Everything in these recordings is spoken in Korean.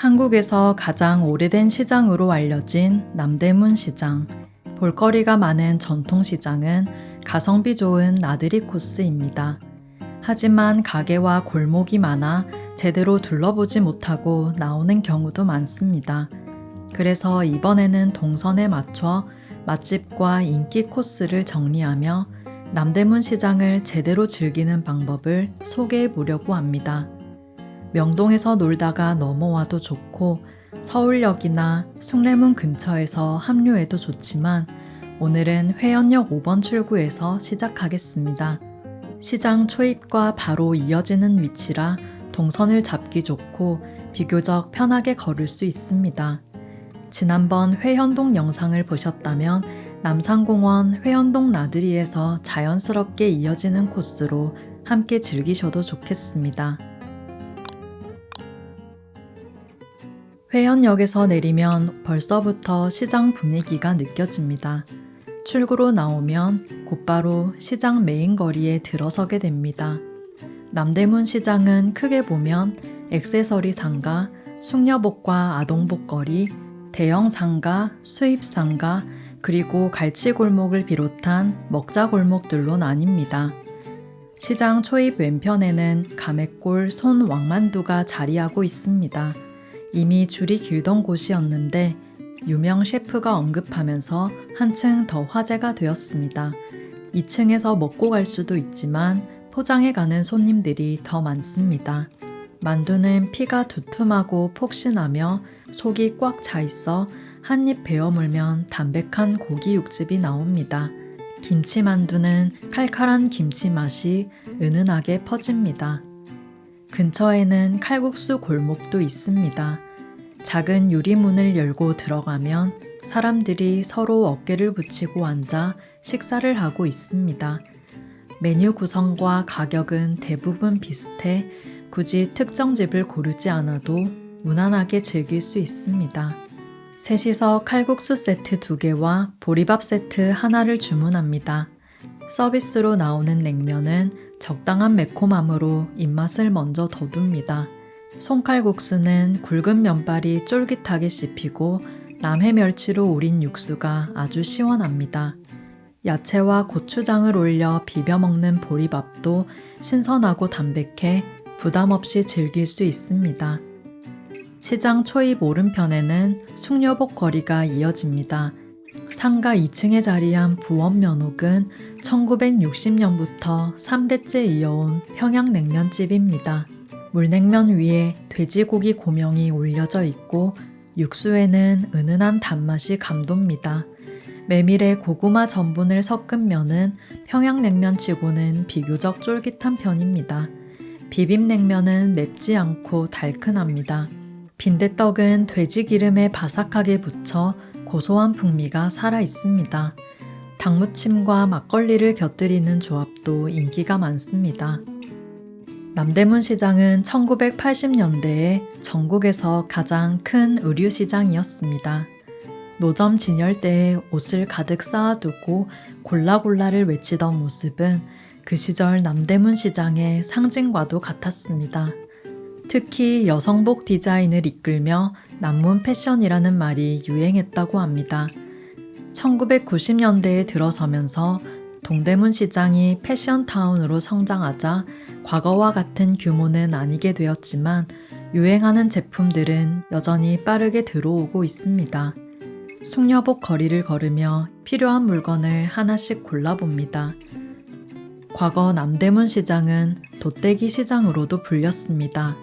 한국에서 가장 오래된 시장으로 알려진 남대문 시장. 볼거리가 많은 전통시장은 가성비 좋은 나들이 코스입니다. 하지만 가게와 골목이 많아 제대로 둘러보지 못하고 나오는 경우도 많습니다. 그래서 이번에는 동선에 맞춰 맛집과 인기 코스를 정리하며 남대문 시장을 제대로 즐기는 방법을 소개해 보려고 합니다. 명동에서 놀다가 넘어와도 좋고 서울역이나 숭례문 근처에서 합류해도 좋지만 오늘은 회원역 5번 출구에서 시작하겠습니다. 시장 초입과 바로 이어지는 위치라 동선을 잡기 좋고 비교적 편하게 걸을 수 있습니다. 지난번 회현동 영상을 보셨다면 남산공원 회현동 나들이에서 자연스럽게 이어지는 코스로 함께 즐기셔도 좋겠습니다. 회현역에서 내리면 벌써부터 시장 분위기가 느껴집니다. 출구로 나오면 곧바로 시장 메인 거리에 들어서게 됩니다. 남대문 시장은 크게 보면 액세서리 상가, 숙녀복과 아동복거리, 대형 상가, 수입 상가, 그리고 갈치골목을 비롯한 먹자 골목들로 나뉩니다. 시장 초입 왼편에는 가맥골 손 왕만두가 자리하고 있습니다. 이미 줄이 길던 곳이었는데 유명 셰프가 언급하면서 한층 더 화제가 되었습니다. 2층에서 먹고 갈 수도 있지만 포장해 가는 손님들이 더 많습니다. 만두는 피가 두툼하고 폭신하며 속이 꽉 차 있어 한 입 베어 물면 담백한 고기 육즙이 나옵니다. 김치만두는 칼칼한 김치 맛이 은은하게 퍼집니다. 근처에는 칼국수 골목도 있습니다. 작은 유리문을 열고 들어가면 사람들이 서로 어깨를 붙이고 앉아 식사를 하고 있습니다. 메뉴 구성과 가격은 대부분 비슷해 굳이 특정 집을 고르지 않아도 무난하게 즐길 수 있습니다. 셋이서 칼국수 세트 2개와 보리밥 세트 하나를 주문합니다. 서비스로 나오는 냉면은 적당한 매콤함으로 입맛을 먼저 돋웁니다. 송칼국수는 굵은 면발이 쫄깃하게 씹히고 남해멸치로 우린 육수가 아주 시원합니다. 야채와 고추장을 올려 비벼 먹는 보리밥도 신선하고 담백해 부담 없이 즐길 수 있습니다. 시장 초입 오른편에는 숙녀복 거리가 이어집니다. 상가 2층에 자리한 부원면옥은 1960년부터 3대째 이어온 평양냉면집입니다. 물냉면 위에 돼지고기 고명이 올려져 있고 육수에는 은은한 단맛이 감돕니다. 메밀에 고구마 전분을 섞은 면은 평양냉면치고는 비교적 쫄깃한 편입니다. 비빔냉면은 맵지 않고 달큰합니다. 빈대떡은 돼지기름에 바삭하게 붙여 고소한 풍미가 살아 있습니다. 닭무침과 막걸리를 곁들이는 조합도 인기가 많습니다. 남대문 시장은 1980년대에 전국에서 가장 큰 의류시장이었습니다. 노점 진열대에 옷을 가득 쌓아두고 골라골라를 외치던 모습은 그 시절 남대문 시장의 상징과도 같았습니다. 특히 여성복 디자인을 이끌며 남문 패션이라는 말이 유행했다고 합니다. 1990년대에 들어서면서 동대문 시장이 패션타운으로 성장하자 과거와 같은 규모는 아니게 되었지만 유행하는 제품들은 여전히 빠르게 들어오고 있습니다. 숙녀복 거리를 걸으며 필요한 물건을 하나씩 골라봅니다. 과거 남대문 시장은 돗대기 시장으로도 불렸습니다.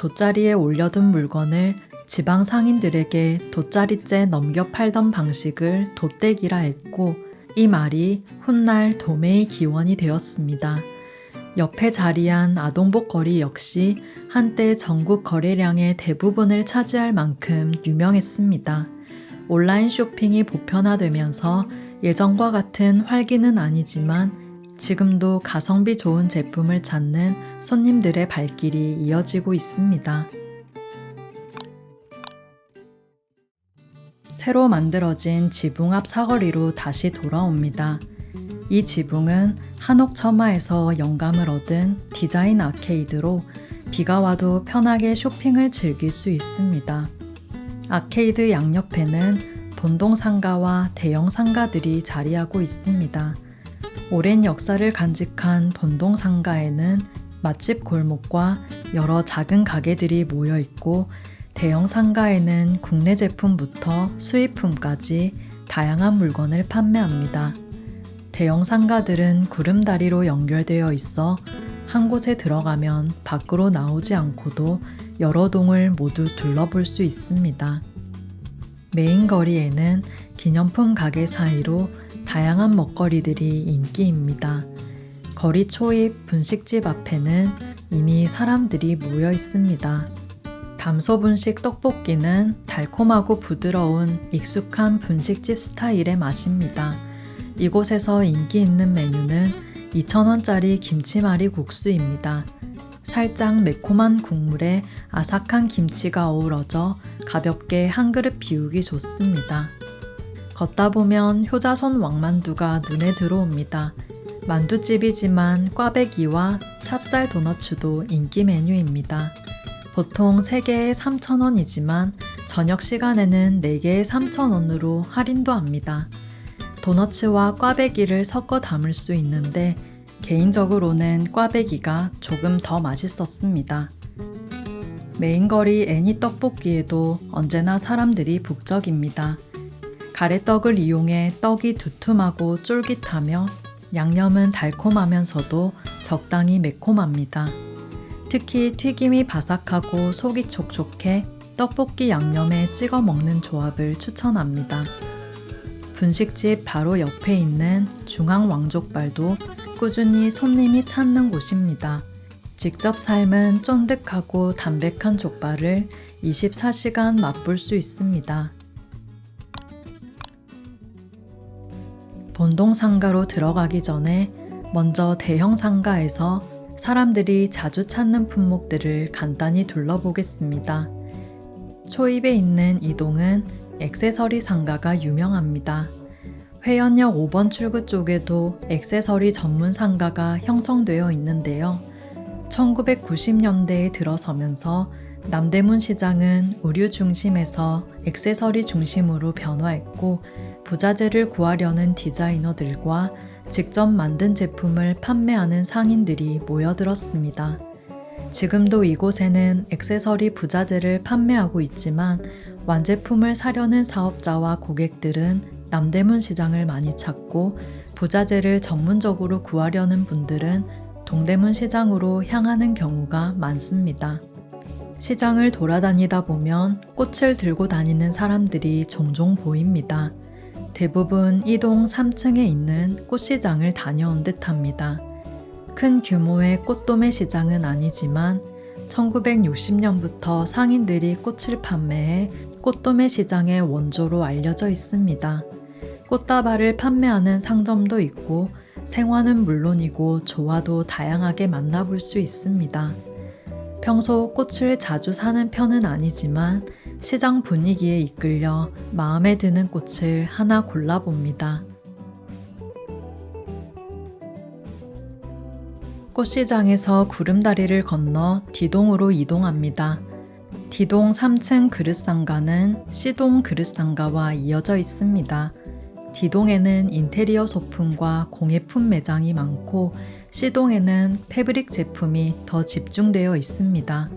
돗자리에 올려둔 물건을 지방 상인들에게 돗자리째 넘겨 팔던 방식을 돗대기라 했고 이 말이 훗날 도매의 기원이 되었습니다. 옆에 자리한 아동복 거리 역시 한때 전국 거래량의 대부분을 차지할 만큼 유명했습니다. 온라인 쇼핑이 보편화되면서 예전과 같은 활기는 아니지만 지금도 가성비 좋은 제품을 찾는 손님들의 발길이 이어지고 있습니다. 새로 만들어진 지붕 앞 사거리로 다시 돌아옵니다. 이 지붕은 한옥 처마에서 영감을 얻은 디자인 아케이드로 비가 와도 편하게 쇼핑을 즐길 수 있습니다. 아케이드 양옆에는 본동 상가와 대형 상가들이 자리하고 있습니다. 오랜 역사를 간직한 본동 상가에는 맛집 골목과 여러 작은 가게들이 모여 있고, 대형 상가에는 국내 제품부터 수입품까지 다양한 물건을 판매합니다. 대형 상가들은 구름다리로 연결되어 있어 한 곳에 들어가면 밖으로 나오지 않고도 여러 동을 모두 둘러볼 수 있습니다. 메인 거리에는 기념품 가게 사이로 다양한 먹거리들이 인기입니다. 거리 초입 분식집 앞에는 이미 사람들이 모여 있습니다. 담소 분식 떡볶이는 달콤하고 부드러운 익숙한 분식집 스타일의 맛입니다. 이곳에서 인기 있는 메뉴는 2,000원짜리 김치말이 국수입니다. 살짝 매콤한 국물에 아삭한 김치가 어우러져 가볍게 한 그릇 비우기 좋습니다. 걷다 보면 효자손 왕만두가 눈에 들어옵니다. 만두집이지만 꽈배기와 찹쌀 도너츠도 인기 메뉴입니다. 보통 3개에 3,000원이지만 저녁 시간에는 4개에 3,000원으로 할인도 합니다. 도너츠와 꽈배기를 섞어 담을 수 있는데 개인적으로는 꽈배기가 조금 더 맛있었습니다. 메인거리 애니 떡볶이에도 언제나 사람들이 북적입니다. 가래떡을 이용해 떡이 두툼하고 쫄깃하며 양념은 달콤하면서도 적당히 매콤합니다. 특히 튀김이 바삭하고 속이 촉촉해 떡볶이 양념에 찍어 먹는 조합을 추천합니다. 분식집 바로 옆에 있는 중앙 왕족발도 꾸준히 손님이 찾는 곳입니다. 직접 삶은 쫀득하고 담백한 족발을 24시간 맛볼 수 있습니다. 본동 상가로 들어가기 전에 먼저 대형 상가에서 사람들이 자주 찾는 품목들을 간단히 둘러보겠습니다. 초입에 있는 이 동은 액세서리 상가가 유명합니다. 회원역 5번 출구 쪽에도 액세서리 전문 상가가 형성되어 있는데요. 1990년대에 들어서면서 남대문 시장은 의류 중심에서 액세서리 중심으로 변화했고, 부자재를 구하려는 디자이너들과 직접 만든 제품을 판매하는 상인들이 모여들었습니다. 지금도 이곳에는 액세서리 부자재를 판매하고 있지만 완제품을 사려는 사업자와 고객들은 남대문 시장을 많이 찾고, 부자재를 전문적으로 구하려는 분들은 동대문 시장으로 향하는 경우가 많습니다. 시장을 돌아다니다 보면 꽃을 들고 다니는 사람들이 종종 보입니다. 대부분 이동 3층에 있는 꽃시장을 다녀온 듯합니다. 큰 규모의 꽃도매 시장은 아니지만 1960년부터 상인들이 꽃을 판매해 꽃도매 시장의 원조로 알려져 있습니다. 꽃다발을 판매하는 상점도 있고 생화는 물론이고 조화도 다양하게 만나볼 수 있습니다. 평소 꽃을 자주 사는 편은 아니지만 시장 분위기에 이끌려 마음에 드는 꽃을 하나 골라봅니다. 꽃시장에서 구름다리를 건너 D동으로 이동합니다. D동 3층 그릇상가는 C동 그릇상가와 이어져 있습니다. D동에는 인테리어 소품과 공예품 매장이 많고 C동에는 패브릭 제품이 더 집중되어 있습니다.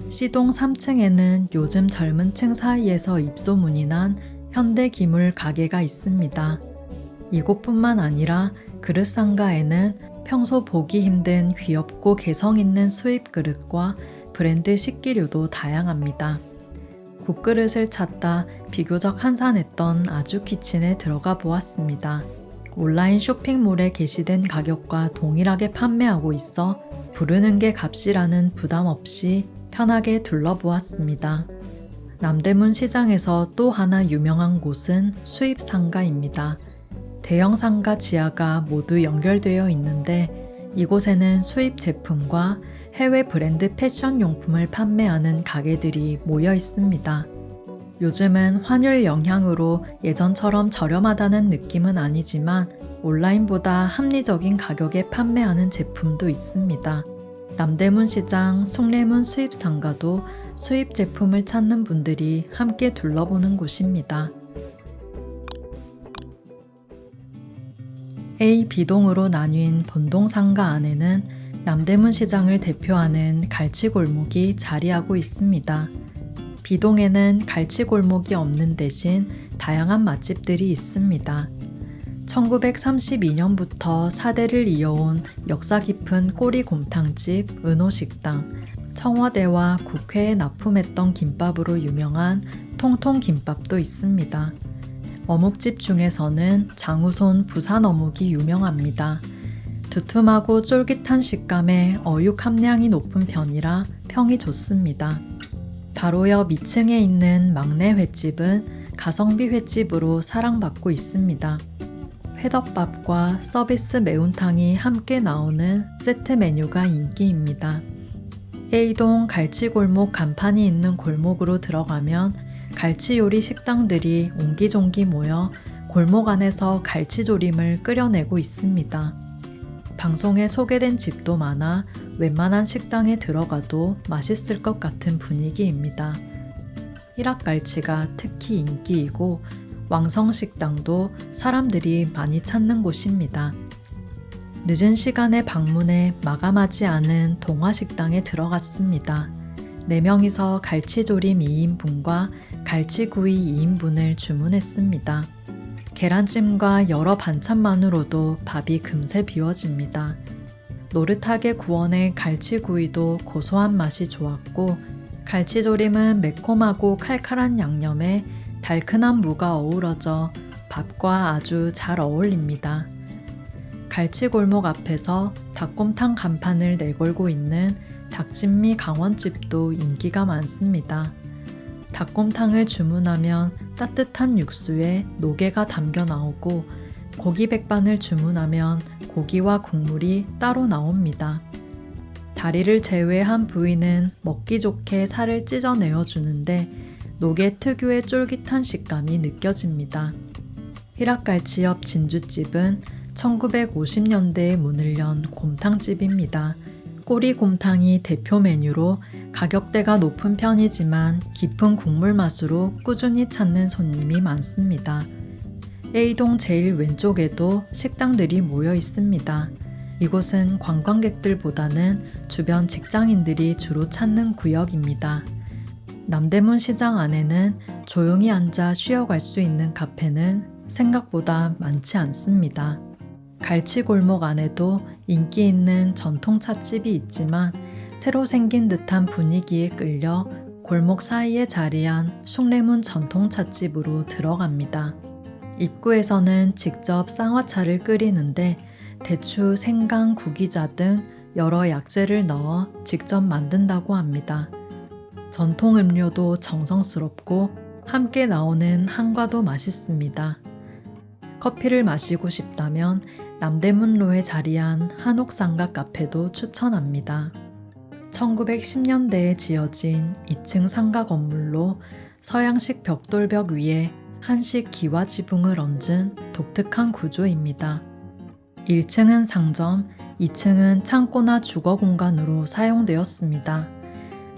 C동 3층에는 요즘 젊은 층 사이에서 입소문이 난 현대기물 가게가 있습니다. 이곳뿐만 아니라 그릇상가에는 평소 보기 힘든 귀엽고 개성 있는 수입 그릇과 브랜드 식기류도 다양합니다. 국그릇을 찾다 비교적 한산했던 아주키친에 들어가 보았습니다. 온라인 쇼핑몰에 게시된 가격과 동일하게 판매하고 있어 부르는 게 값이라는 부담 없이 편하게 둘러보았습니다. 남대문 시장에서 또 하나 유명한 곳은 수입상가입니다. 대형 상가 지하가 모두 연결되어 있는데 이곳에는 수입 제품과 해외 브랜드 패션 용품을 판매하는 가게들이 모여 있습니다. 요즘은 환율 영향으로 예전처럼 저렴하다는 느낌은 아니지만 온라인보다 합리적인 가격에 판매하는 제품도 있습니다. 남대문 시장 숭례문 수입상가도 수입 제품을 찾는 분들이 함께 둘러보는 곳입니다. A, B동으로 나뉜 본동 상가 안에는 남대문 시장을 대표하는 갈치골목이 자리하고 있습니다. B동에는 갈치골목이 없는 대신 다양한 맛집들이 있습니다. 1932년부터 4대를 이어온 역사 깊은 꼬리곰탕집 은호식당, 청와대와 국회에 납품했던 김밥으로 유명한 통통김밥도 있습니다. 어묵집 중에서는 장우손 부산 어묵이 유명합니다. 두툼하고 쫄깃한 식감에 어육 함량이 높은 편이라 평이 좋습니다. 바로 옆 2층에 있는 막내 횟집은 가성비 횟집으로 사랑받고 있습니다. 회덮밥과 서비스 매운탕이 함께 나오는 세트 메뉴가 인기입니다. A동 갈치골목 간판이 있는 골목으로 들어가면 갈치요리 식당들이 옹기종기 모여 골목 안에서 갈치조림을 끓여내고 있습니다. 방송에 소개된 집도 많아 웬만한 식당에 들어가도 맛있을 것 같은 분위기입니다. 일악갈치가 특히 인기이고 왕성식당도 사람들이 많이 찾는 곳입니다. 늦은 시간에 방문해 마감하지 않은 동화식당에 들어갔습니다. 4명이서 갈치조림 2인분과 갈치구이 2인분을 주문했습니다. 계란찜과 여러 반찬만으로도 밥이 금세 비워집니다. 노릇하게 구워낸 갈치구이도 고소한 맛이 좋았고 갈치조림은 매콤하고 칼칼한 양념에 달큰한 무가 어우러져 밥과 아주 잘 어울립니다. 갈치골목 앞에서 닭곰탕 간판을 내걸고 있는 닭진미 강원집도 인기가 많습니다. 닭곰탕을 주문하면 따뜻한 육수에 노게가 담겨 나오고 고기 백반을 주문하면 고기와 국물이 따로 나옵니다. 다리를 제외한 부위는 먹기 좋게 살을 찢어내어 주는데 노게 특유의 쫄깃한 식감이 느껴집니다. 희락갈치 옆 진주집은 1950년대에 문을 연 곰탕집입니다. 꼬리곰탕이 대표 메뉴로 가격대가 높은 편이지만 깊은 국물 맛으로 꾸준히 찾는 손님이 많습니다. A동 제일 왼쪽에도 식당들이 모여 있습니다. 이곳은 관광객들보다는 주변 직장인들이 주로 찾는 구역입니다. 남대문 시장 안에는 조용히 앉아 쉬어갈 수 있는 카페는 생각보다 많지 않습니다. 갈치골목 안에도 인기 있는 전통 찻집이 있지만 새로 생긴 듯한 분위기에 끌려 골목 사이에 자리한 숭례문 전통 찻집으로 들어갑니다. 입구에서는 직접 쌍화차를 끓이는데 대추, 생강, 구기자 등 여러 약재를 넣어 직접 만든다고 합니다. 전통 음료도 정성스럽고 함께 나오는 한과도 맛있습니다. 커피를 마시고 싶다면 남대문로에 자리한 한옥상가 카페도 추천합니다. 1910년대에 지어진 2층 상가 건물로 서양식 벽돌벽 위에 한식 기와 지붕을 얹은 독특한 구조입니다. 1층은 상점, 2층은 창고나 주거 공간으로 사용되었습니다.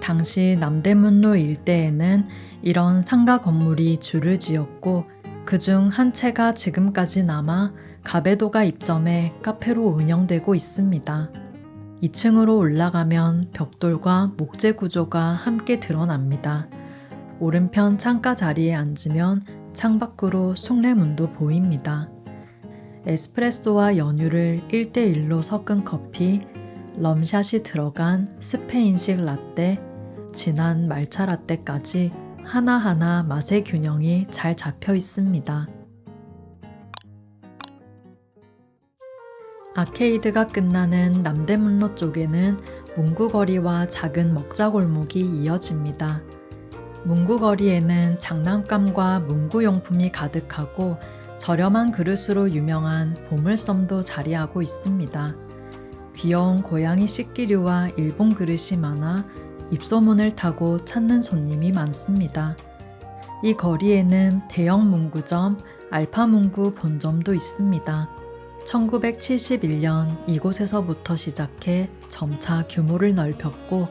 당시 남대문로 일대에는 이런 상가 건물이 줄을 지었고 그중 한 채가 지금까지 남아 가배도가 입점해 카페로 운영되고 있습니다. 2층으로 올라가면 벽돌과 목재 구조가 함께 드러납니다. 오른편 창가 자리에 앉으면 창밖으로 숭례문도 보입니다. 에스프레소와 연유를 1대1로 섞은 커피, 럼샷이 들어간 스페인식 라떼, 진한 말차 라떼까지 하나하나 맛의 균형이 잘 잡혀 있습니다. 아케이드가 끝나는 남대문로 쪽에는 문구거리와 작은 먹자골목이 이어집니다. 문구거리에는 장난감과 문구용품이 가득하고 저렴한 그릇으로 유명한 보물섬도 자리하고 있습니다. 귀여운 고양이 식기류와 일본 그릇이 많아 입소문을 타고 찾는 손님이 많습니다. 이 거리에는 대형 문구점, 알파문구 본점도 있습니다. 1971년 이곳에서부터 시작해 점차 규모를 넓혔고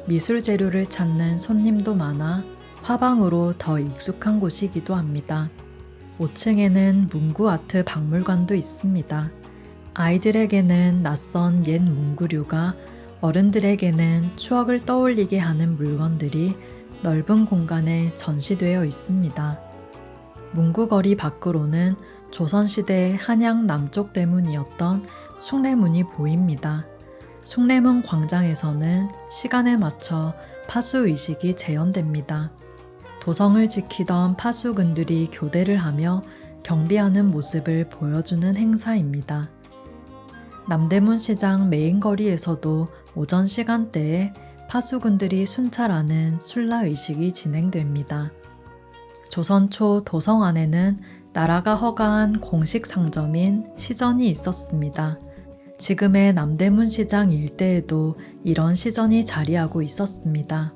미술 재료를 찾는 손님도 많아 화방으로 더 익숙한 곳이기도 합니다. 5층에는 문구 아트 박물관도 있습니다. 아이들에게는 낯선 옛 문구류가, 어른들에게는 추억을 떠올리게 하는 물건들이 넓은 공간에 전시되어 있습니다. 문구거리 밖으로는 조선시대 한양 남쪽 대문이었던 숭례문이 보입니다. 숭례문 광장에서는 시간에 맞춰 파수의식이 재현됩니다. 도성을 지키던 파수군들이 교대를 하며 경비하는 모습을 보여주는 행사입니다. 남대문 시장 메인 거리에서도 오전 시간대에 파수군들이 순찰하는 순라의식이 진행됩니다. 조선 초 도성 안에는 나라가 허가한 공식 상점인 시전이 있었습니다. 지금의 남대문 시장 일대에도 이런 시전이 자리하고 있었습니다.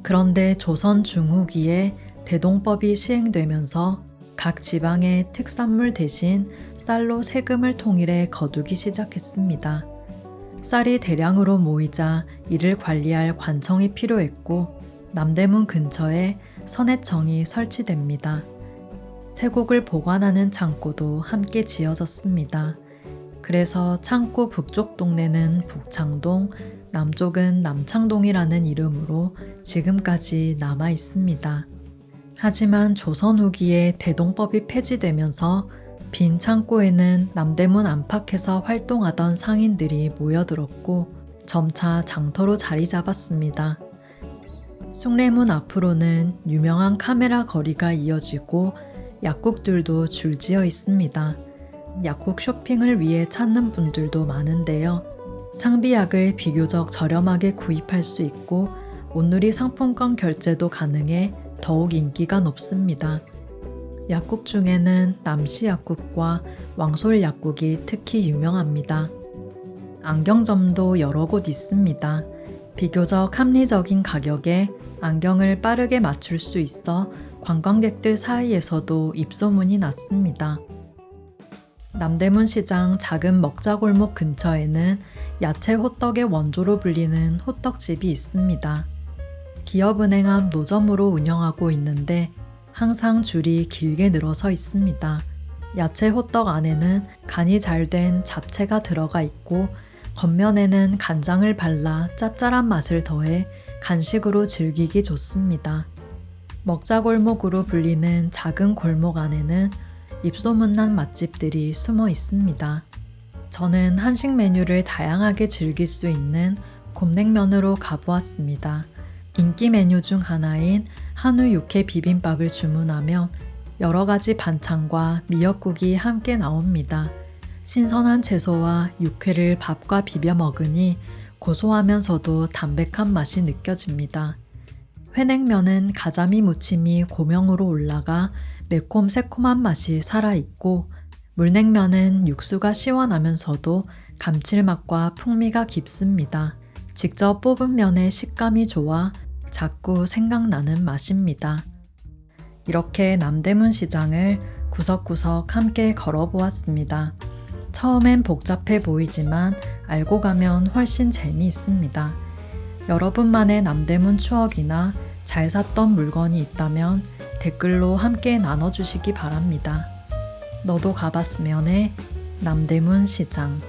그런데 조선 중후기에 대동법이 시행되면서 각 지방의 특산물 대신 쌀로 세금을 통일해 거두기 시작했습니다. 쌀이 대량으로 모이자 이를 관리할 관청이 필요했고 남대문 근처에 선해청이 설치됩니다. 쇠곡을 보관하는 창고도 함께 지어졌습니다. 그래서 창고 북쪽 동네는 북창동, 남쪽은 남창동이라는 이름으로 지금까지 남아 있습니다. 하지만 조선 후기에 대동법이 폐지되면서 빈 창고에는 남대문 안팎에서 활동하던 상인들이 모여들었고 점차 장터로 자리 잡았습니다. 숭례문 앞으로는 유명한 카메라 거리가 이어지고 약국들도 줄지어 있습니다. 약국 쇼핑을 위해 찾는 분들도 많은데요. 상비약을 비교적 저렴하게 구입할 수 있고 온누리 상품권 결제도 가능해 더욱 인기가 높습니다. 약국 중에는 남시약국과 왕솔약국이 특히 유명합니다. 안경점도 여러 곳 있습니다. 비교적 합리적인 가격에 안경을 빠르게 맞출 수 있어 관광객들 사이에서도 입소문이 났습니다. 남대문 시장 작은 먹자골목 근처에는 야채 호떡의 원조로 불리는 호떡집이 있습니다. 기업은행 앞 노점으로 운영하고 있는데 항상 줄이 길게 늘어서 있습니다. 야채 호떡 안에는 간이 잘 된 잡채가 들어가 있고 겉면에는 간장을 발라 짭짤한 맛을 더해 간식으로 즐기기 좋습니다. 먹자골목으로 불리는 작은 골목 안에는 입소문난 맛집들이 숨어 있습니다. 저는 한식 메뉴를 다양하게 즐길 수 있는 곰냉면으로 가보았습니다. 인기 메뉴 중 하나인 한우 육회 비빔밥을 주문하면 여러 가지 반찬과 미역국이 함께 나옵니다. 신선한 채소와 육회를 밥과 비벼 먹으니 고소하면서도 담백한 맛이 느껴집니다. 회냉면은 가자미 무침이 고명으로 올라가 매콤 새콤한 맛이 살아있고 물냉면은 육수가 시원하면서도 감칠맛과 풍미가 깊습니다. 직접 뽑은 면의 식감이 좋아 자꾸 생각나는 맛입니다. 이렇게 남대문 시장을 구석구석 함께 걸어보았습니다. 처음엔 복잡해 보이지만 알고 가면 훨씬 재미있습니다. 여러분만의 남대문 추억이나 잘 샀던 물건이 있다면 댓글로 함께 나눠주시기 바랍니다. 너도 가봤으면 해. 남대문 시장.